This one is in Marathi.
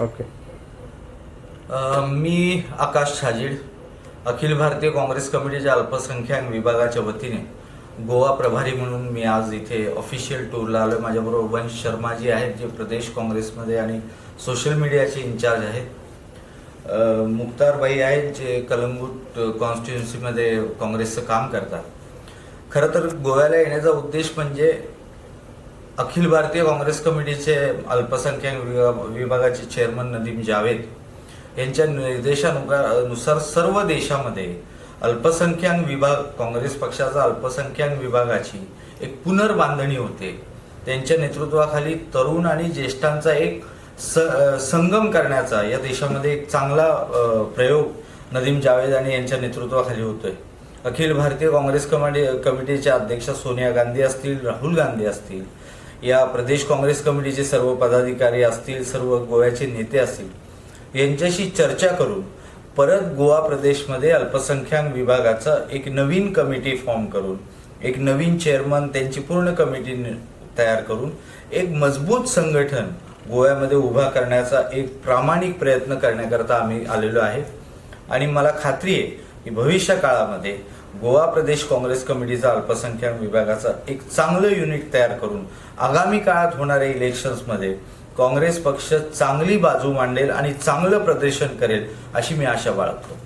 ओके. मी आकाश छाजीड, अखिल भारतीय काँग्रेस कमिटीच्या अल्पसंख्याक विभागाच्या वतीने गोवा प्रभारी म्हणून मी आज इथे ऑफिशियल टूरला आलो. माझ्याबरोबर वंश शर्मा जी आहेत, जे प्रदेश काँग्रेसमध्ये आणि सोशल मीडियाचे इंचार्ज आहेत. मुक्तारबाई आहेत, जे कलंगूट कॉन्स्टिट्युन्सीमध्ये काँग्रेसचं काम करतात. खरं तर गोव्याला येण्याचा उद्देश म्हणजे अखिल भारतीय काँग्रेस कमिटीचे अल्पसंख्याक विभागाचे चेअरमन नदीम जावेद यांच्या निर्देशानुसार सर्व देशामध्ये अल्पसंख्याक विभाग, काँग्रेस पक्षाचा अल्पसंख्याक विभागाची एक पुनर्बांधणी होते. त्यांच्या नेतृत्वाखाली तरुण आणि ज्येष्ठांचा एक संगम करण्याचा या देशामध्ये एक चांगला प्रयोग नदीम जावेद आणि यांच्या नेतृत्वाखाली होतोय. अखिल भारतीय काँग्रेस कमिटीच्या अध्यक्षा सोनिया गांधी असतील, राहुल गांधी असतील, या प्रदेश काँग्रेस कमिटीचे सर्व पदाधिकारी असतील, सर्व गोव्याचे नेते असतील, यांच्याशी चर्चा करून परत गोवा प्रदेशमध्ये अल्पसंख्याक विभागाचा एक नवीन कमिटी फॉर्म करून, एक नवीन चेअरमन, त्यांची पूर्ण कमिटी तयार करून एक मजबूत संघटन गोव्यामध्ये उभा करण्याचा एक प्रामाणिक प्रयत्न करण्याकरता आम्ही आलेलो आहे. आणि मला खात्री आहे की भविष्य काळामध्ये गोवा प्रदेश काँग्रेस कमिटीचा अल्पसंख्याक विभागाचा एक चांगलं युनिट तयार करून आगामी काळात होणाऱ्या इलेक्शन्समध्ये काँग्रेस पक्ष चांगली बाजू मांडेल आणि चांगलं प्रदर्शन करेल अशी मी आशा बाळगतो.